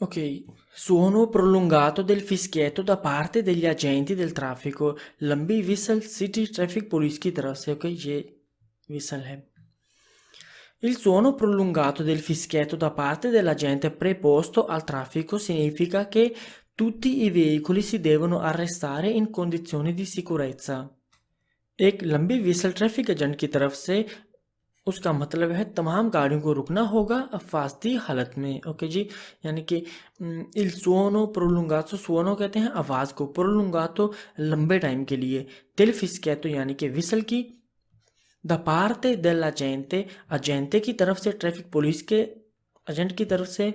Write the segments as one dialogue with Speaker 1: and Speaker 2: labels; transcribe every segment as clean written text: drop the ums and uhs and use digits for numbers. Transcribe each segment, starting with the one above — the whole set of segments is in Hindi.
Speaker 1: Ok, suono prolungato del fischietto da parte degli agenti del traffico, लंबी whistle city traffic police की तरफ से। ओके, ये whistle है। Il suono prolungato del fischietto da parte dell'agente preposto al traffico significa che tutti i veicoli si devono arrestare in condizioni di sicurezza। एक लंबी व्हिसल ट्रैफिक एजेंट की तरफ से उसका मतलब है तमाम गाड़ियों को रुकना होगा अफवास्ती हालत में। ओके जी, यानी कि इल सुओनो प्रोलुंगातो, सुओनो कहते हैं आवाज़ को, प्रोलुंगातो लंबे टाइम के लिए, दिल फिस्केतो यानी कि विसल की, द पार्टे डेला जेंटे अजेंटे की तरफ से, ट्रैफिक पुलिस के एजेंट की तरफ से,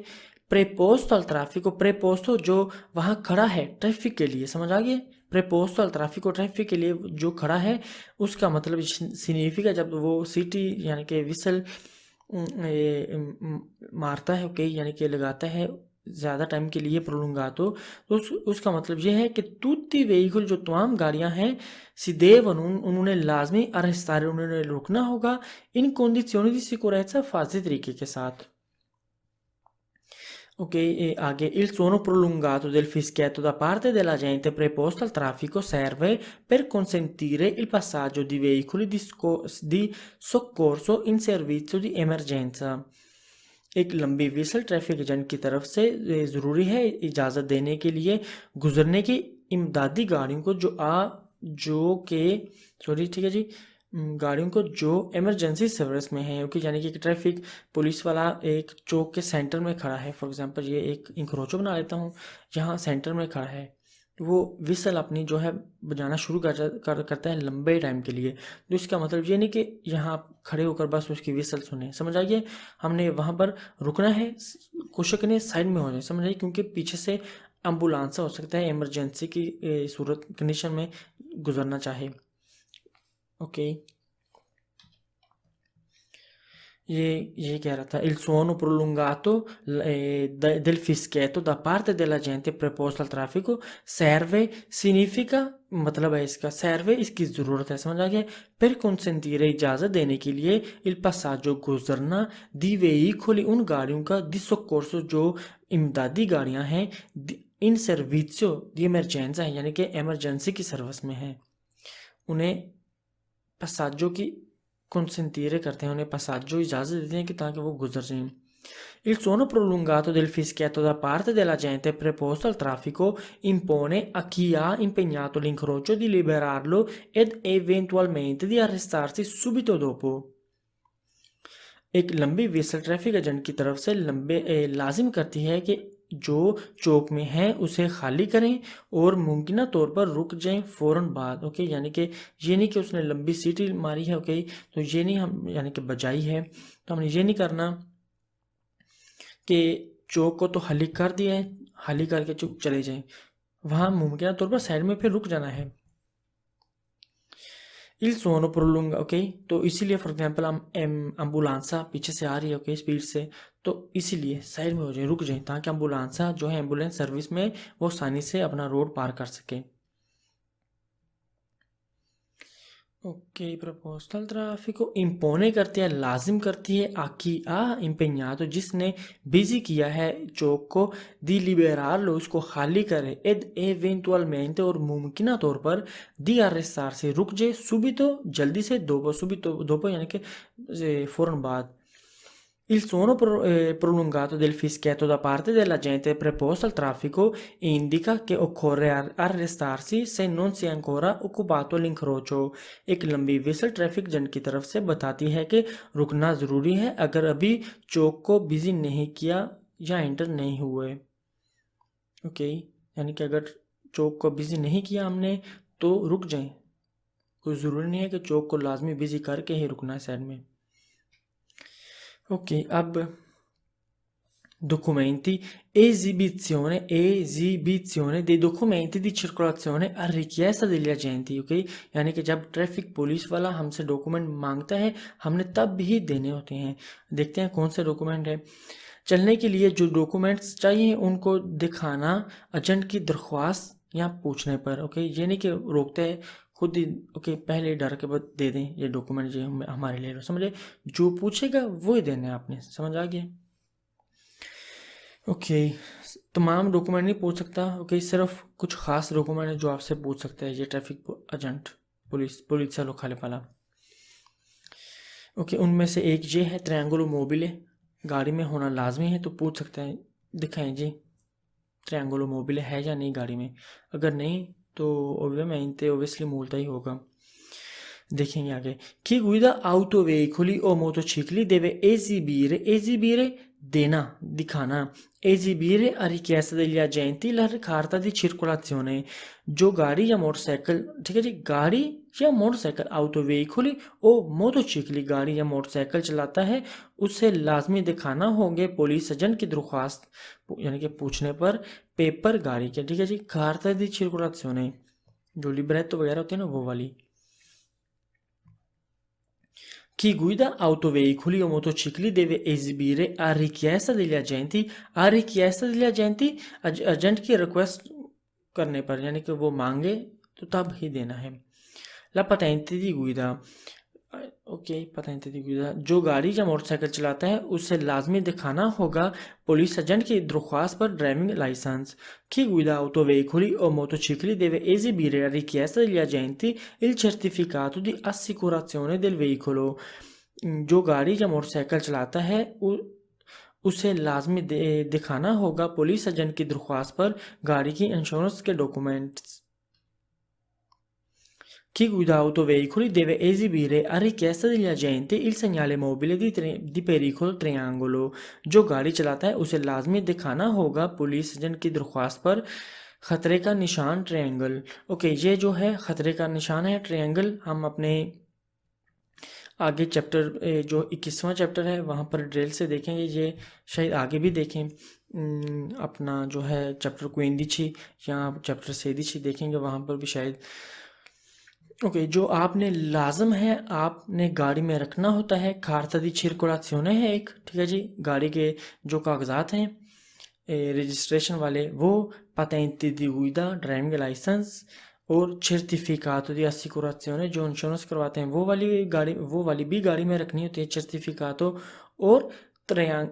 Speaker 1: प्रेपोस्तो अल ट्रैफिको, प्रेपोस्तो जो वहाँ खड़ा है ट्रैफिक के लिए, समझ आ गया, प्रेपोस्तो अल ट्रैफिको ट्रैफिक के लिए जो खड़ा है, उसका मतलब सिग्निफिका जब वो सिटी यानी कि विसल मारता है, ओके, यानी कि लगाता है ज़्यादा टाइम के लिए प्रोलुंगातो, तो उसका मतलब ये है कि तुtti व्हीकल जो तमाम गाड़ियां हैं सीधे उन्होंने लाजमी arrestare, उन्होंने रुकना होगा इन condizioni di sicurezza फाजी तरीके के साथ। Ok, e आगे il suono prolungato del fischietto da parte dell'agente preposto al traffico serve per consentire il passaggio di veicoli di soccorso in servizio di emergenza। एक लंबी विसल ट्रैफिक एजेंट की तरफ से ज़रूरी है इजाज़त देने के लिए गुजरने की इमदादी गाड़ियों को जो के सॉरी, ठीक है जी, गाड़ियों को जो इमरजेंसी सर्विस में है। ओके, यानी कि ट्रैफिक पुलिस वाला एक चौक के सेंटर में खड़ा है, फॉर एग्जांपल ये एक इंक्रोचो बना लेता हूँ, यहाँ सेंटर में खड़ा है, वो विसल अपनी जो है बजाना शुरू करता है लंबे टाइम के लिए। तो इसका मतलब ये नहीं कि यहाँ आप खड़े होकर बस उसकी विसल सुने, समझ आइए, हमने वहाँ पर रुकना है, कोशिश करनी है साइड में हो जाए, समझ आइए, क्योंकि पीछे से एम्बुलेंस हो सकता है इमरजेंसी की सूरत कंडीशन में गुजरना चाहे। ओके, ये कह रहा था il suono prolungato del fischietto da parte dell'agente preposto al traffico serve significa, मतलब है इसका serve इसकी ज़रूरत है, समझ आ गया, per consentire इजाज़त देने के लिए il passaggio गुजरना di veicoli उन गाड़ियों का di soccorso जो इमदादी गाड़ियाँ हैं in servizio di emergenza है, यानी कि emergency की सर्विस में है, उन्हें passaggio की consentire करते हैं, उन्हें passaggio इजाज़त देते हैं कि ताकि वो गुजर जाएं। Il suono prolungato del fischietto da parte dell'agente preposto al traffico impone a chi ha impegnato l'incrocio di liberarlo ed eventualmente di arrestarsi subito dopo। एक लंबी विसल ट्रैफिक एजेंट की तरफ से लाजिम करती है कि जो चौक में है उसे खाली करें और मुमकिन तौर पर रुक जाएं फ़ौरन बाद। ओके, यानी कि ये नहीं कि उसने लंबी सीटी मारी है, ओके, तो ये नहीं, हम यानी कि बजाई है, तो हमने ये नहीं करना कि चौक को तो खाली कर दिया है, खाली करके चुप चले जाएं, वहाँ मुमकिन तौर पर साइड में फिर रुक जाना है। Il suono prolunga, ओके, तो इसीलिए फॉर एग्जांपल हम एम्बुलेंसा पीछे से आ रही है, ओके, स्पीड से, तो इसीलिए साइड में हो जाए, रुक जाए, ताकि एम्बुलेंसा जो है एम्बुलेंस सर्विस में वो आसानी से अपना रोड पार कर सके। ओके, प्रपोजल ट्रैफिको इम्पोने करती है, लाजिम करती है, आकी आ इम्पेन्यातो जिसने बिजी किया है चौक को, दी लिबेरालो उसको खाली करे, एड एवेंटुअलमेंटे और मुमकिन तौर पर, दी arrestar से रुक जाए, सुबितो जल्दी से, दोपो सुबितो दोपो यानी कि फ़ौरन बाद। Il suono prolungato del fischietto da parte dell'agente preposto al traffico indica che occorre arrestarsi se non si è ancora occupato l'incrocio। एक लंबी विसल ट्रैफिक एजेंट की तरफ से बताती है कि रुकना ज़रूरी है अगर अभी चौक को बिजी नहीं किया या एंटर नहीं हुए। ओके, यानी कि अगर चौक को बिजी नहीं किया हमने तो रुक जाएं, कोई ज़रूरी नहीं है कि चौक को लाजमी बिजी करके ही रुकना है साइड में। Ok, ab documenti, esibizione dei documenti di circolazione a richiesta degli agenti। Okay, यानी कि जब ट्रैफिक पुलिस वाला हमसे डॉक्यूमेंट मांगता है हमने तब भी देने होते हैं। देखते हैं कौन से डॉक्यूमेंट है। चलने के लिए जो डॉक्यूमेंट्स चाहिए उनको दिखाना एजेंट की दरख्वास्त या पूछने पर। ओके, ये नहीं कि रोकते हैं खुद ही, ओके, पहले डर के बाद दे दें ये डॉक्यूमेंट, ये हमारे लिए समझे, जो पूछेगा वो ही देने आपने, समझ आ गया। ओके, तमाम डॉक्यूमेंट नहीं पूछ सकता। ओके, सिर्फ कुछ खास डॉक्यूमेंट है जो आपसे पूछ सकता है ये ट्रैफिक एजेंट, पुलिस वालों खाले वाला। ओके, उनमें से एक ये है ट्रायंगुलो मोबिले, गाड़ी में होना लाजमी है, तो पूछ सकते हैं दिखाएं जी ट्रायंगुलो मोबिले है या नहीं गाड़ी में। अगर नहीं तो ओबियसली मूलता ही होगा। देखेंगे आगे। Chi guida autoveicoli o motocicli deve esibire देना, दिखाना, esibire a richiesta degli agenti la carta di circolazione। जो गाड़ी या मोटरसाइकिल, ठीक है जी, गाड़ी या मोटरसाइकिल, autoveicoli o motocicli, गाड़ी या मोटरसाइकिल चलाता है, उसे लाजमी दिखाना होंगे पुलिस एजेंट की दरख्वास्त यानी कि पूछने पर पेपर गाड़ी के, ठीक है जी, carta di circolazione, जो लिब्रेटो वगैरह होते हैं ना वो वाली। Chi guida autoveicoli o motocicli deve esibire a richiesta degli agenti, agent की रिक्वेस्ट करने पर, यानी कि वो मांगे तो तब ही देना है। La patente di guida, okay, patente di guida, जो गाड़ी या मोटरसाइकिल चलाता है उसे लाजमी दिखाना होगा पुलिस एजेंट की दरख्वास्त पर driving licence. Chi guida autoveicoli o motocicli deve esibire a richiesta degli agenti il certificato di assicurazione del veicolo। जो गाड़ी या मोटरसाइकिल चलाता है उसे लाजमी दिखाना होगा पुलिस एजेंट की दरख्वास्त पर गाड़ी की इंश्योरेंस के documents. Chi guida autoveicoli deve esibire a richiesta degli agenti il segnale mobile di pericolo triangolo। जो गाड़ी चलाता है उसे लाजमी दिखाना होगा पुलिस एजेंट की दरख्वास्त पर खतरे का निशान ट्रायंगल। ओके, ये जो है खतरे का निशान है ट्रायंगल, हम अपने आगे चैप्टर जो 21वां चैप्टर है वहाँ पर ड्रिल से देखेंगे, ये शायद आगे भी देखें। अपना जो है चैप्टर क्वेंदिची या चैप्टर सेदिची देखेंगे, वहाँ पर भी शायद। ओके, जो आपने लाजम है आपने गाड़ी में रखना होता है कार्ता दी circolazione है एक, ठीक है जी, गाड़ी के जो कागजात हैं रजिस्ट्रेशन वाले, वो patente di guida driving licence और certificato di assicurazione जो इंश्योरेंस करवाते हैं वो वाली भी गाड़ी में रखनी होती है certificato, और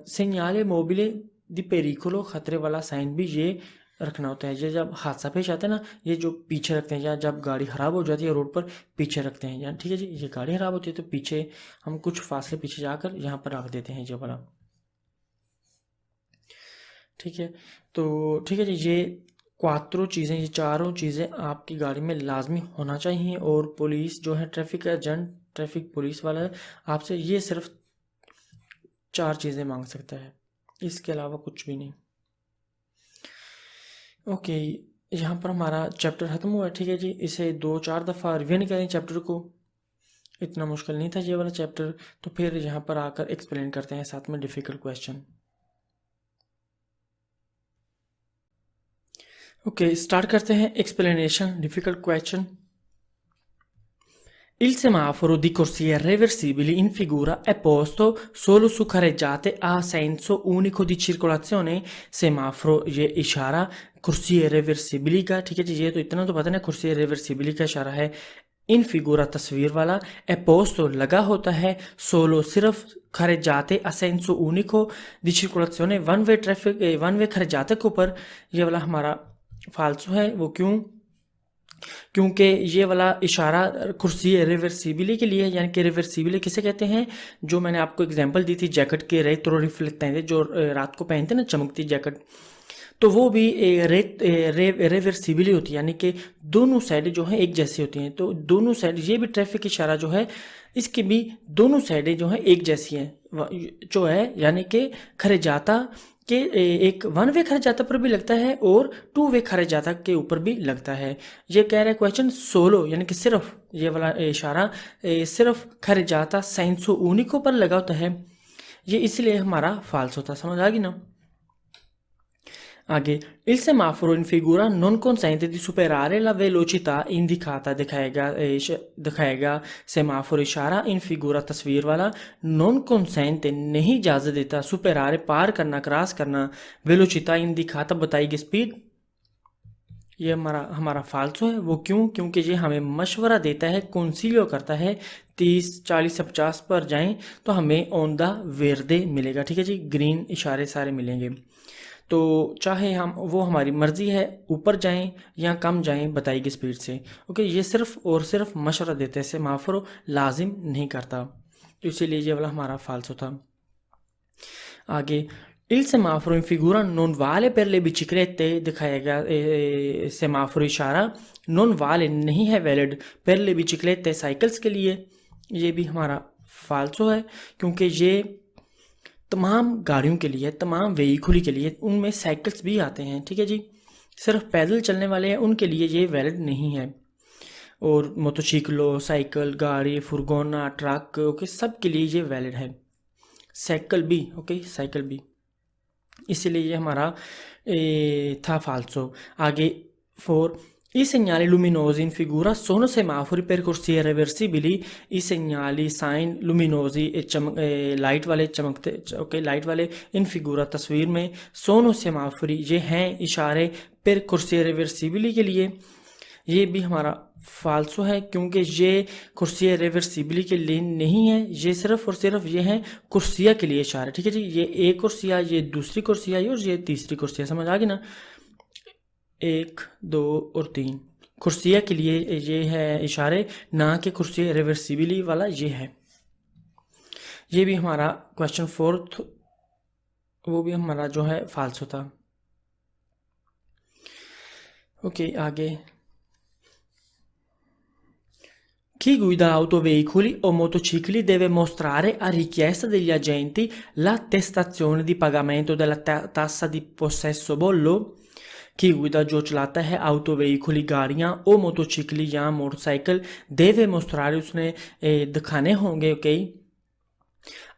Speaker 1: segnale mobile di pericolo, खतरे वाला साइन भी ये रखना होता है। ये जब हादसा पेश आता है ना, ये जो पीछे रखते हैं, या जब गाड़ी ख़राब हो जाती है रोड पर पीछे रखते हैं, या ठीक है जी, ये गाड़ी ख़राब होती है तो पीछे हम कुछ फासले पीछे जाकर यहाँ पर रख देते हैं ये वाला, ठीक है। तो ठीक है जी, ये क्वात्रो चीज़ें, ये चारों चीज़ें आपकी गाड़ी में लाजमी होना चाहिए। और पुलिस जो है ट्रैफिक एजेंट, ट्रैफिक पुलिस वाला है, आपसे ये सिर्फ 4 चीज़ें मांग सकता है, इसके अलावा कुछ भी नहीं। ओके, यहाँ पर हमारा चैप्टर ख़त्म हुआ, ठीक है जी। इसे 2-4 दफ़ा रिवीजन करें चैप्टर को, इतना मुश्किल नहीं था ये वाला चैप्टर। तो फिर यहाँ पर आकर एक्सप्लेन करते हैं साथ में डिफ़िकल्ट क्वेश्चन। ओके, स्टार्ट करते हैं explanation difficult question. Il semaforo di corsie reversibili in figura è posto solo su carreggiate a senso unico di circolazione। सेमाफोरो ये इशारा कुर्सी रिवर्सिबली का, ठीक है जी, ये तो इतना तो पता है, कुर्सी रिवर्सिबली का इशारा है। इन फिगूरा तस्वीर वाला, ए पोस्तो लगा होता है, सोलो सिर्फ, carreggiate a senso unico di circolazione one way traffic, one way carreggiate के ऊपर ये वाला हमारा फालतू है। वो क्योंकि ये वाला इशारा कुर्सी रिवर्सिबली के लिए, यानी कि रिवर्सिबली किसे कहते हैं, जो मैंने आपको एग्जांपल दी थी जैकेट के रेट्रो रिफ्लेक्टेंट, जो रात को पहनते हैं ना चमकती जैकेट, तो वो भी रिवर्सिबली होती है, यानी कि दोनों साइडें जो हैं एक जैसी होती हैं। तो दोनों साइड, ये भी ट्रैफिक इशारा जो है इसकी भी दोनों साइडें जो हैं एक जैसी हैं जो है, यानी कि खरेजाता के एक वन वे खरेजाता पर भी लगता है और 2 वे खरेजाता के ऊपर भी लगता है। ये कह रहा है क्वेश्चन सोलो, यानी कि सिर्फ, ये वाला इशारा सिर्फ खरेजाता सेंसो ऊनिको पर लगा होता है, ये इसलिए हमारा फाल्स होता है। समझ आ गई ना। आगे, il semaforo in figura non consente di superare la velocità indicata, दिखाएगा सेमाफोर इशारा इन फिगूरा तस्वीर वाला, non consente नहीं इजाज़त देता, superare पार करना, क्रॉस करना, velocità indicata बताएगी स्पीड, ये हमारा फाल्सो है। वो क्योंकि ये हमें मशवरा देता है, कंसीलियो करता है 30, 40 या 50 पर जाएं तो हमें ऑन द वेर्दे मिलेगा, ठीक है जी, ग्रीन इशारे सारे मिलेंगे। तो चाहे हम वो हमारी मर्ज़ी है ऊपर जाएं या कम जाएं बताई गई स्पीड से। ओके, ये सिर्फ और सिर्फ मशवरा देते हैं, सेमाफोर लाजिम नहीं करता, तो इसीलिए ये वाला हमारा फाल्सो था। आगे, il semaforo in figura non vale per le biciclette, दिखाया गया सेमाफोर इशारा नॉन वाले नहीं है वैलिड पर ले बिचिकलेते साइकिल्स के लिए, ये भी हमारा फाल्सो है, क्योंकि ये तमाम गाड़ियों के लिए, तमाम व्हीकल के लिए, उनमें साइकिल्स भी आते हैं, ठीक है जी। सिर्फ पैदल चलने वाले हैं उनके लिए ये वैलिड नहीं है, और मोटरसाइकिलों, साइकिल, गाड़ी, फुरगोना, ट्रक, ओके, सब के लिए ये वैलिड है। साइकिल भी, ओके, साइकिल भी, इसीलिए ये हमारा था फाल्सो। आगे 4, i segnali luminosi in figura sono semafori per corsie reversibili, i segnali sign luminosi light वाले चमकते, ओके, लाइट वाले इन फिगूरा तस्वीर में सोनो सेमाफोरी ये हैं इशारे पर कुर्सी रिवर्सिबली के लिए, ये भी हमारा फाल्सो है, क्योंकि ये कुर्सिया रिवर्सिबली के लिए नहीं है, ये सिर्फ और सिर्फ ये हैं कुर्सिया के लिए इशारे, ठीक है जी। ये एक कुर्सिया, ये दूसरी कुर्सिया, और ये तीसरी कुर्सिया, समझ आ गई ना। 1, 2 और 3 कुर्सिया के लिए ये है इशारे, ना कि कुर्सी रिवर्सिबली वाला ये है। ये भी हमारा क्वेश्चन 4 वो भी हमारा जो है फाल्सो था। ओके, आगे, chi guida autoveicoli o motocicli deve mostrare a richiesta degli agenti l'attestazione di pagamento della tassa di possesso bollo। की गुदा जो चलाता है ऑटो व्हीकली गाड़ियाँ ओ मोटोचिकली या मोटरसाइकिल देवे मोस्ट्रारे उसने दिखाने होंगे, okay,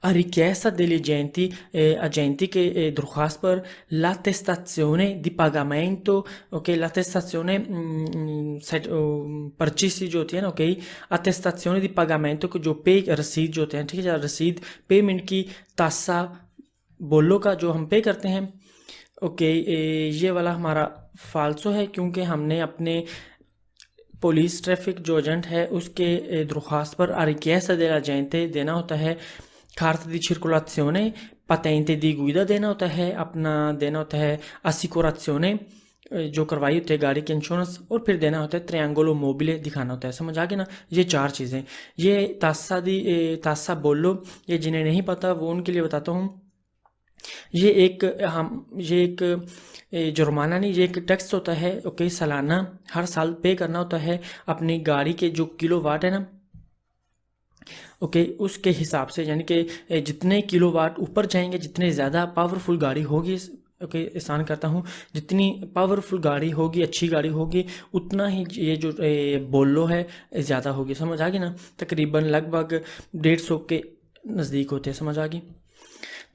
Speaker 1: richiesta degli agenti che दरख्वास्त पर l'attestazione di pagamento, ok, l'attestazione पर्ची सी जो होती है ना, ओके, attestazione di pagamento को जो पे रसीद जो होते हैं, ठीक है, रसीद पेमेंट की, तासा बोलो का जो हम पे करते हैं, ओके, ये वाला हमारा फाल्सो है, क्योंकि हमने अपने पुलिस ट्रैफिक जो एजेंट है उसके दरख्वास्त पर richiesta dell'agente देना होता है carta di circolazione, patente di guida देना होता है, अपना देना होता है assicurazione जो करवाई होती है गाड़ी की इंश्योरेंस, और फिर देना होता है ट्रायंगलो मोबिले दिखाना होता है, समझ आ गया ना। ये 4 चीज़ें, ये तासा बोलो, ये जिन्हें नहीं पता वो उनके लिए बताता हूँ। ये एक जुर्माना नहीं, ये एक टैक्स होता है, ओके, सालाना हर साल पे करना होता है अपनी गाड़ी के जो किलोवाट है ना, ओके, उसके हिसाब से, यानी कि जितने किलोवाट ऊपर जाएंगे, जितने ज़्यादा पावरफुल गाड़ी होगी, ओके, एहसान करता हूँ, जितनी पावरफुल गाड़ी होगी, अच्छी गाड़ी होगी, उतना ही ये जो बोलो है ज़्यादा होगी, समझ आ गई ना। तकरीबन लगभग 150 के नज़दीक होते हैं, समझ आ गई।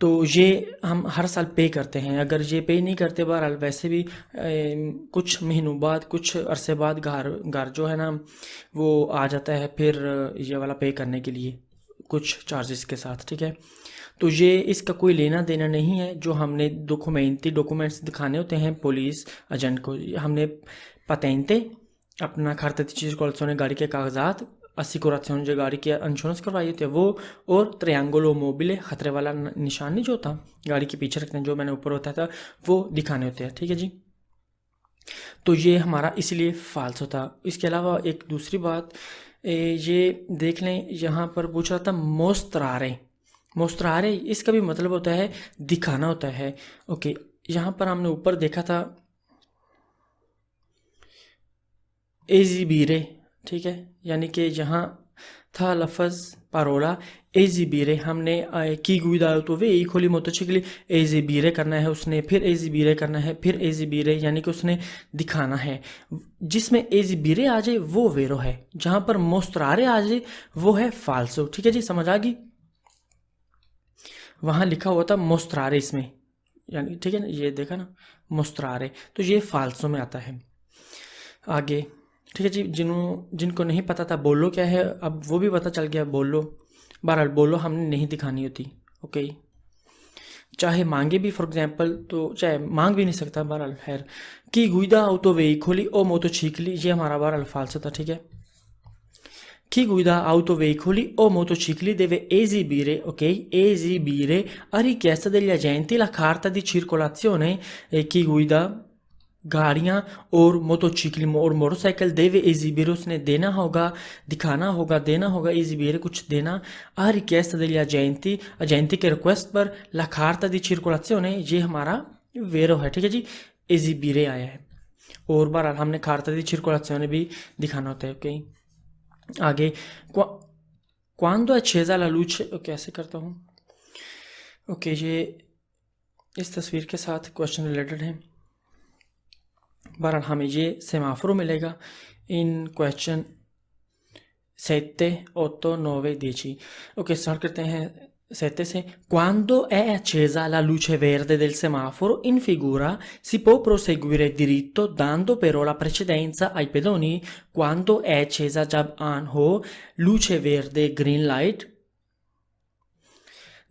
Speaker 1: तो ये हम हर साल पे करते हैं, अगर ये पे नहीं करते बहरहाल वैसे भी कुछ महीनों बाद, कुछ अरसे बाद घर जो है ना वो आ जाता है फिर ये वाला पे करने के लिए कुछ चार्जेस के साथ, ठीक है। तो ये इसका कोई लेना देना नहीं है, जो हमने डॉक्यूमेंट्स दिखाने होते हैं पुलिस एजेंट को, हमने पतेंते अपना खाते चीज़ कॉल्सों गाड़ी के कागजात, assicurazione जो गाड़ी की इंश्योरेंस करवाई होती है वो, और ट्रायंगलो मोबिले खतरे वाला निशान नहीं जो होता गाड़ी के पीछे रखते हैं, जो मैंने ऊपर होता था वो दिखाने होते हैं, ठीक है जी। तो ये हमारा इसलिए फाल्सो था। इसके अलावा एक दूसरी बात ये देख लें, यहाँ पर पूछ रहा था मोस्तरारे, इसका भी मतलब होता है दिखाना होता है, ओके। यहाँ पर हमने ऊपर देखा था एजिबीरे, ठीक है, यानी कि यहाँ था लफ्ज़ पारोला एजिबीरे, हमने की गुइदायो तो वे खोली मोटोचिकली एजिबीरे करना है उसने, फिर एजिबीरे करना है, फिर एजिबीरे, यानी कि उसने दिखाना है। जिसमें एजिबीरे आ जाए वो वेरो है, जहाँ पर मोस्तरारे आ जाए वो है फाल्सो, ठीक है जी, समझ आ गई। वहाँ लिखा हुआ था मोस्तरारे इसमें, यानी ठीक है ना, ये देखा ना मोस्तरारे, तो ये फाल्सो में आता है। आगे, ठीक है जी, जिनको नहीं पता था बोलो क्या है, अब वो भी पता चल गया बोलो। बहरहाल बोलो हमने नहीं दिखानी होती, ओके, चाहे मांगे भी, फॉर एग्जांपल, तो चाहे मांग भी नहीं सकता, बहरहाल खैर। की गुइदा ऑटो वेहिकली ओ मोटोचिकली, ये हमारा बहरहाल फाल्सो था, ठीक है। Chi guida autoveicoli o motocicli deve esibire, ok? Esibire a richiesta degli agenti la carta di circolazione e chi guida गाड़ियाँ और मोटरसाइकिल और मोटरसाइकिल देवे एजिबिर उसने देना होगा दिखाना होगा देना होगा एजिबिर कुछ देना a richiesta degli agenti के रिक्वेस्ट पर la carta di circolazione ये हमारा वेरो है ठीक है जी एजिबिरे आया है और बहरहाल हमने carta di circolazione भी दिखाना होता है ओके आगे quando è accesa la luce कैसे करता हूँ ओके ये इस तस्वीर के साथ क्वेश्चन रिलेटेड है बहरहाल हमें ये सेमाफोरो मिलेगा इन क्वेश्चन 7, 8, 9, 10 ओके स्टार्ट करते हैं 7 से quando è accesa la luce verde del semaforo in figura si può proseguire diritto dando però la precedenza ai pedoni quando è accesa जब ऑन हो luce verde green light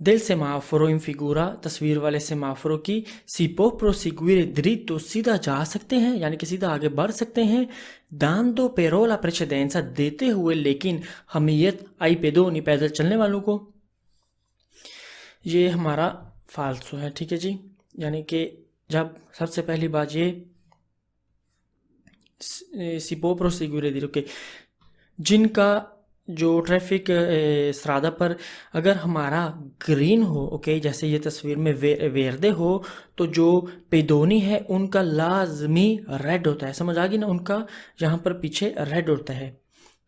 Speaker 1: del semaforo in figura तस्वीर वाले सेमाफोरो की si può proseguire dritto सीधा जा सकते हैं यानी कि सीधा आगे बढ़ सकते हैं dando però la precedenza देते हुए लेकिन हमियत आई pedoni पैदल चलने वालों को ये हमारा फालसू है ठीक है जी यानी कि जब सबसे पहली बात ये si può proseguire dire okay जिनका जो ट्रैफिक स्रादा पर अगर हमारा ग्रीन हो ओके जैसे ये तस्वीर में वेरदे हो तो जो पेदोनी है उनका लाजमी रेड होता है समझ आ गई ना उनका यहाँ पर पीछे रेड होता है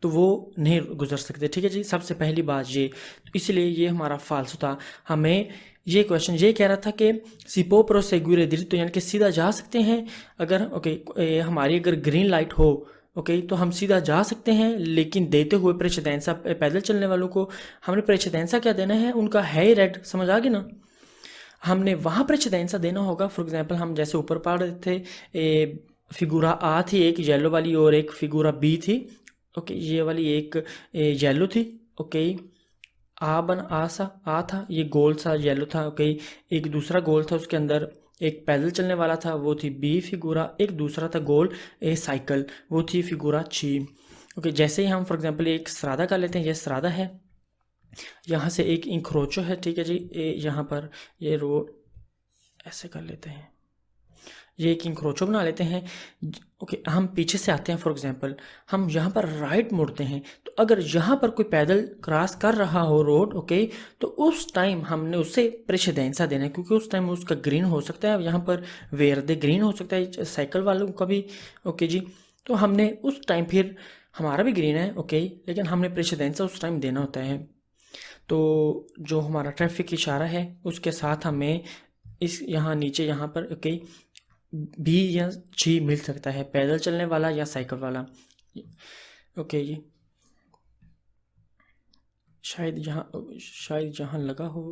Speaker 1: तो वो नहीं गुजर सकते ठीक है जी सबसे पहली बात ये तो इसलिए ये हमारा फालसू था हमें ये क्वेश्चन ये कह रहा था कि सिपो प्रोसेग्यूरे तो यानी कि सीधा जा सकते हैं अगर ओके हमारी अगर ग्रीन लाइट हो ओके तो हम सीधा जा सकते हैं लेकिन देते हुए प्रेचेदेंसा पैदल चलने वालों को हमने प्रेचेदेंसा क्या देना है उनका है ही रेड समझ आ गई ना हमने वहाँ प्रेचेदेंसा देना होगा फॉर एग्जांपल हम जैसे ऊपर पढ़ रहे थे फिगूरा आ थी एक येलो वाली और एक फिगूरा बी थी ओके ये वाली एक येलो थी ओके आ था ये गोल सा येलो था ओके एक दूसरा गोल था उसके अंदर एक पैदल चलने वाला था वो थी बी फिगूरा एक दूसरा था गोल साइकिल वो थी फिगूरा ची ओके जैसे ही हम फॉर एग्जांपल एक स्रादा कर लेते हैं ये स्रादा है यहाँ से एक इंक्रोचो है ठीक है जी यहाँ पर ये रोड ऐसे कर लेते हैं ये एक इंक्रोचो बना लेते हैं ओके हम पीछे से आते हैं फॉर एग्जांपल हम यहाँ पर राइट मुड़ते हैं तो अगर यहाँ पर कोई पैदल क्रॉस कर रहा हो रोड ओके तो उस टाइम हमने उससे प्रेशेदेंसा देना है क्योंकि उस टाइम उसका ग्रीन हो सकता है यहाँ पर वेरदे ग्रीन हो सकता है साइकिल वालों का भी ओके जी तो हमने उस टाइम फिर हमारा भी ग्रीन है ओके लेकिन हमने प्रेशेदेंसा उस टाइम देना होता है तो जो हमारा ट्रैफिक इशारा है उसके साथ हमें इस यहाँ नीचे यहाँ पर ओके बी या सी मिल सकता है पैदल चलने वाला या साइकिल वाला ओके जी शायद जहाँ लगा हो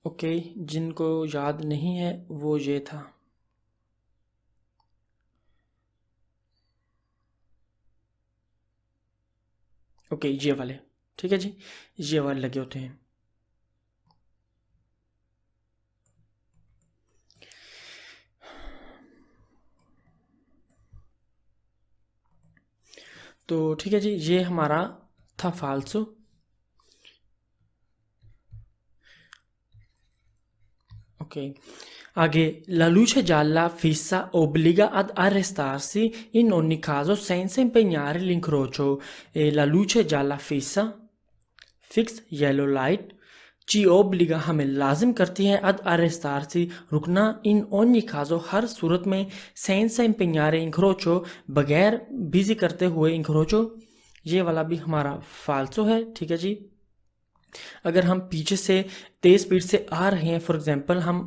Speaker 1: ओके जिनको याद नहीं है वो ये था ओके ये वाले ठीक है जी ये वाले लगे होते हैं तो ठीक है जी ये हमारा था फाल्सो ओके आगे la luce gialla fissa obbliga ad arrestarsi in ogni caso senza impegnare l'incrocio e la luce gialla fissa fixed yellow light ci obbliga हमें लाजिम करती है ad arrestarsi रुकना in ogni caso हर सूरत में senza impegnare incrocio बगैर बिजी करते हुए incrocio ये वाला भी हमारा फाल्सो है ठीक है जी अगर हम पीछे से तेज स्पीड से आ रहे हैं फॉर एग्जांपल हम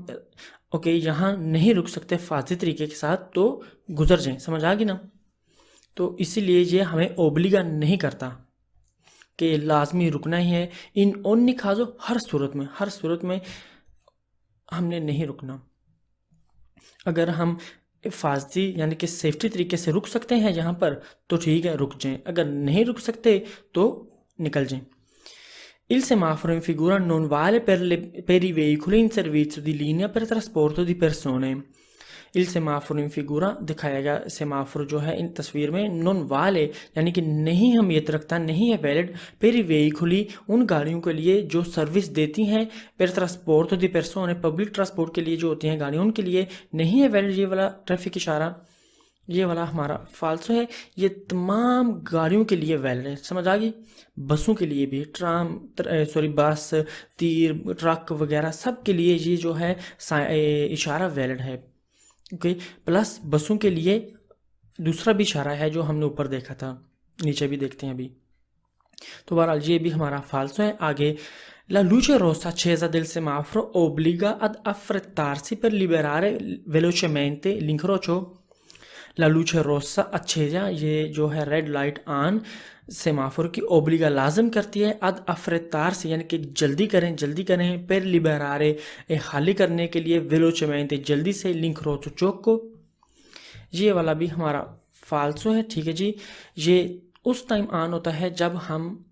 Speaker 1: ओके यहाँ नहीं रुक सकते फाजी तरीके के साथ तो गुजर जाएं समझ आ गई ना तो इसीलिए ये हमें ओब्लिगा नहीं करता कि लाजमी रुकना ही है इन ओन्नी खाजो हर सूरत में हमने नहीं रुकना अगर हम फाजी यानी कि सेफ्टी तरीके से रुक सकते हैं यहाँ पर तो ठीक है रुक जाएं अगर नहीं रुक सकते तो निकल जाएं Il semaforo in figura non vale per i veicoli in servizio di linea per trasporto di persone. il semaforo in figura दिखाया गया सेमाफोर जो है इन तस्वीर में नॉन वाले यानी कि नहीं हमियत रखता, नहीं है वैलिड per i veicoli उन गाड़ियों के लिए जो सर्विस देती हैं, per trasporto di persone public transport के लिए जो होती हैं गाड़ियाँ उनके लिए नहीं है वैलिड ये वाला ट्रैफिक इशारा, ये वाला हमारा फाल्सो है। ये तमाम गाड़ियों के लिए वैलिड है, समझ आ गई। बसों के लिए भी बस, तीर, ट्रक वगैरह सब के लिए ये जो है इशारा वैलिड है। ओके, प्लस बसों के लिए दूसरा भी इशारा है जो हमने ऊपर देखा था, नीचे भी देखते हैं अभी। तो बहरहाल ये भी हमारा फाल्सो है। आगे La luce rossa accesa del semaforo obbliga ad affrettarsi per liberare velocemente l'incrocio. La luce rossa accesa, ये जो है रेड लाइट ऑन सेमाफोर की ओब्लिगा लाजम करती है ad affrettarsi यानी कि जल्दी करें per liberare खाली करने के लिए velocemente जल्दी से l'incrocio चौक को। ये वाला भी हमारा फाल्सो है, ठीक है जी। ये उस टाइम ऑन होता है जब हम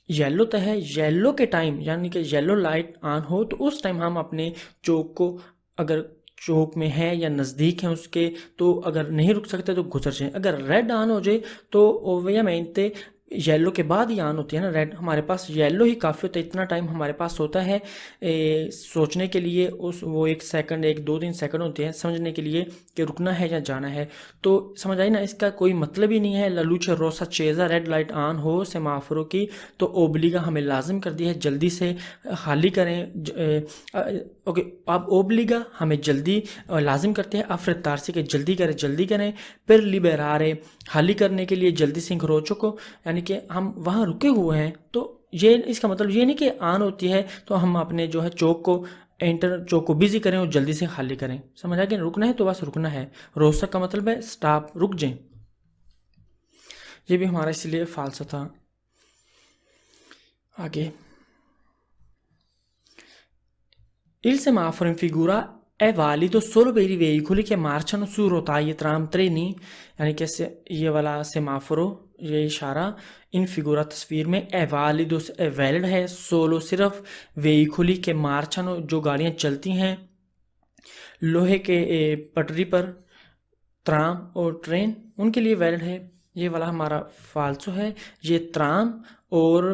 Speaker 1: येलो तो है, येलो के टाइम यानी कि येलो लाइट ऑन हो तो उस टाइम हम अपने चौक को, अगर चौक में है या नज़दीक है उसके, तो अगर नहीं रुक सकते तो गुजर जाएं। अगर रेड ऑन हो जाए तो ओबियसली येलो के बाद ही ऑन होती है ना रेड, हमारे पास येलो ही काफ़ी होता है, इतना टाइम हमारे पास होता है सोचने के लिए, उस वो 1 सेकंड 1-2-3 सेकंड होते हैं समझने के लिए कि रुकना है या जाना है। तो समझ आई ना, इसका कोई मतलब ही नहीं है। ललूचे रोसा चेज़ा रेड लाइट ऑन हो सेमाफोरों की तो ओब्लिगा हमें लाजिम कर दी है जल्दी से खाली करें। ओके, अब ओब्लिगा हमें जल्दी लाजिम करते हैं अफ्रेतारसी के जल्दी करें फिर लिबेरारे खाली करने के लिए जल्दी से इंक्रोचो को, यानी कि हम वहाँ रुके हुए हैं तो ये इसका मतलब ये नहीं कि ऑन होती है तो हम अपने जो है चौक को बिजी करें और जल्दी से खाली करें। समझ आ गया, रुकना है तो बस रुकना है। रोसा का मतलब है स्टॉप, रुक जाएं। ये भी हमारा इसलिए फाल्सो था। आगे Il semaforo in figura è valido solo per i veicoli che marciano su rotaie tram treni, यानी कि ये वाला सेमाफोरो ये इशारा इन फिगुरा तस्वीर में है वालिदो वैलिड है सोलो सिर्फ वेहिकुली के मार्चानो जो गाड़ियाँ चलती हैं लोहे के पटरी पर, ट्राम और ट्रेन उनके लिए वैलिड है। ये वाला हमारा फाल्सो है, ये ट्राम और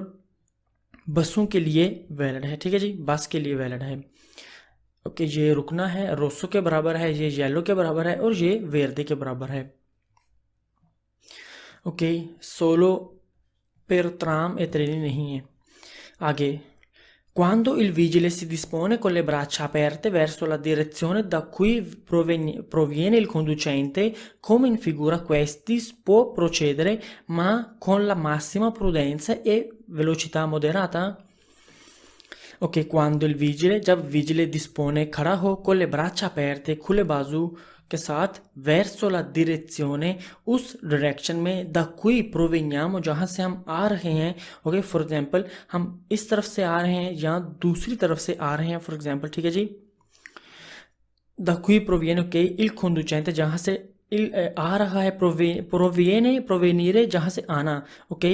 Speaker 1: बसों के लिए वैलिड है, ठीक है जी, बस के लिए वैलिड है। ओके, ये रुकना है रोसो के बराबर है, ये येलो के बराबर है और ये वेर्दे के बराबर है। Okay, solo per tram e treni नहीं है। आगे Quando il vigile si dispone con le braccia aperte verso la direzione da cui proviene il conducente, come in figura questi può procedere ma con la massima prudenza e velocità moderata? Ok, quando il vigile, जब vigile dispone खड़ा हो con le braccia aperte खुले बाजू के साथ verso la direzione उस डायरेक्शन में da cui proveniamo जहाँ से हम आ रहे हैं। ओके, फॉर एग्जांपल हम इस तरफ से आ रहे हैं या दूसरी तरफ से आ रहे हैं फॉर एग्जांपल, ठीक है जी। da cui proviene, okay, il conducente जहाँ से आ रहा है, provenire जहाँ से आना, ओके,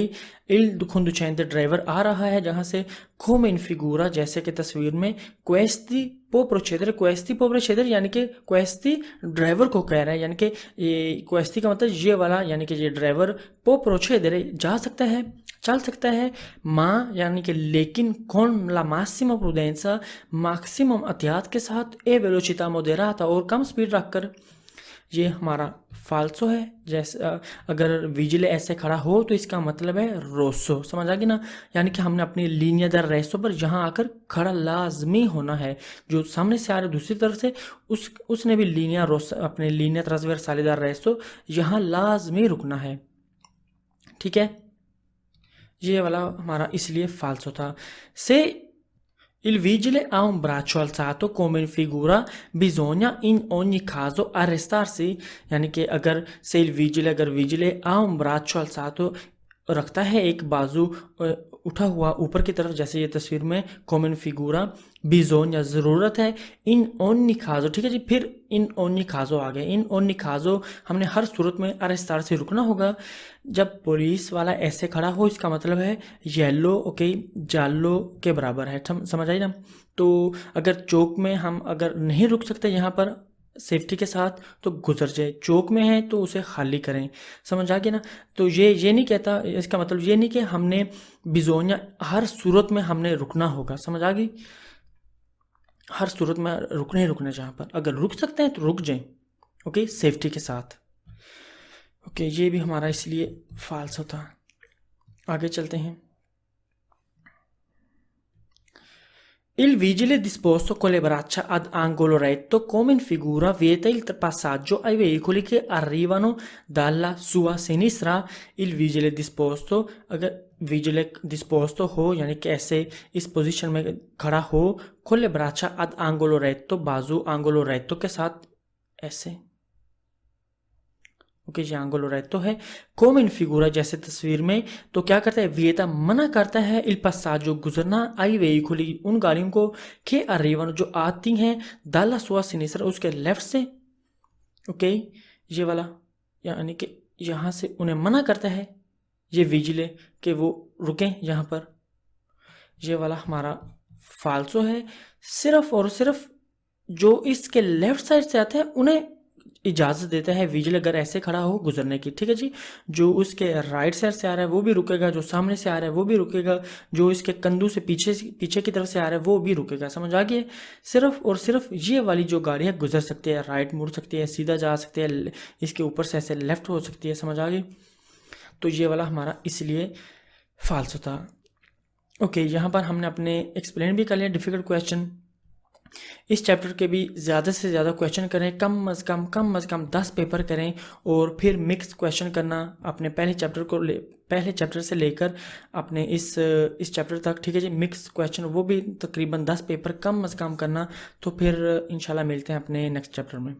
Speaker 1: il conducente ड्राइवर आ रहा है जहाँ से, come in figura जैसे कि तस्वीर में, questi può procedere यानी कि questi ड्राइवर को कह रहा है, यानी कि ये questi का मतलब ये वाला, यानी कि ये ड्राइवर può procedere जा सकता है, चल सकता है, माँ यानी कि लेकिन, con la massima prudenza maximum एहतियात के साथ, e velocità moderata और कम स्पीड रखकर। ये हमारा फाल्सो है। जैसे अगर विजिले ऐसे खड़ा हो तो इसका मतलब है रोसो, समझ आ गई ना, यानी कि हमने अपनी लीनिया दर रेसो पर यहाँ आकर खड़ा लाजमी होना है। जो सामने से आ रहा है दूसरी तरफ से उसने भी लीनिया रोस अपने लीनिया ट्रांसवर्साली दर रेसो यहाँ लाजमी रुकना है, ठीक है। ये वाला हमारा इसलिए फाल्सो था। से Il vigile ha un braccio alzato come in figura, bisogna in ogni caso arrestarsi, यानी कि अगर से अगर विजिले ha un braccio alzato रखता है एक बाजू उठा हुआ ऊपर की तरफ, जैसे ये तस्वीर में कॉमन फिगूरा, बिजोनिया ज़रूरत है, इन ओनी खाजो, ठीक है जी। फिर इन ओनी खाजो आ गए, इन ओनी खाजो हमने हर सूरत में अरेस्तार से रुकना होगा। जब पुलिस वाला ऐसे खड़ा हो इसका मतलब है येलो, ओके, जालो के बराबर है, समझ आई ना। तो अगर चौक में हम अगर नहीं रुक सकते यहाँ पर सेफ्टी के साथ तो गुजर जाए, चौक में है तो उसे खाली करें। समझ आ गया ना? तो ये नहीं कहता, इसका मतलब ये नहीं कि हमने बिजोनिया हर सूरत में हमने रुकना होगा। समझ आ गई? हर सूरत में रुकने ही रुकने, जहाँ पर अगर रुक सकते हैं तो रुक जाएं, ओके, सेफ्टी के साथ। ओके, ये भी हमारा इसलिए फाल्स होता। आगे चलते हैं। Il vigile disposto con le braccia ad angolo retto come in figura vieta il passaggio ai veicoli che arrivano dalla sua sinistra। il vigile disposto, अगर vigile disposto हो यानी कि ऐसे इस पोजीशन में खड़ा हो, con le braccia ad angolo retto, बाजू angolo retto के साथ ऐसे, ओके, ये angolo retto है। come in figura, जैसे तस्वीर में, तो क्या करता है, विएता मना करता है il passaggio गुजरना, आई veicoli उन गाड़ियों को, che arrivano जो आती हैं, dalla sua sinistra उसके लेफ्ट से, ओके, ये वाला यानी कि यहाँ से उन्हें मना करता है ये विजिले कि वो रुकें यहाँ पर। ये वाला हमारा फाल्सो है। सिर्फ और सिर्फ जो इसके लेफ्ट साइड से आते हैं उन्हें इजाज़त देता है विजिल अगर ऐसे खड़ा हो गुजरने की, ठीक है जी। जो उसके राइट साइड से आ रहा है वो भी रुकेगा, जो सामने से आ रहा है वो भी रुकेगा, जो इसके कंधों से पीछे की तरफ से आ रहा है वो भी रुकेगा। समझ आ गया? सिर्फ और सिर्फ ये वाली जो गाड़ियाँ गुजर सकती है, राइट मुड़ सकती है, सीधा जा सकती है, इसके ऊपर से ऐसे लेफ्ट हो सकती है। समझ आ गई? तो ये वाला हमारा इसलिए फाल्सो था। ओके, यहाँ पर हमने अपने एक्सप्लेन भी कर लिया डिफ़िकल्ट क्वेश्चन। इस चैप्टर के भी ज़्यादा से ज़्यादा क्वेश्चन करें, कम अज़ कम 10 पेपर करें, और फिर मिक्स क्वेश्चन करना अपने पहले चैप्टर से लेकर अपने इस चैप्टर तक, ठीक है जी। मिक्स क्वेश्चन वो भी तकरीबन 10 पेपर कम अज़ कम करना। तो फिर इंशाल्लाह मिलते हैं अपने नेक्स्ट चैप्टर में।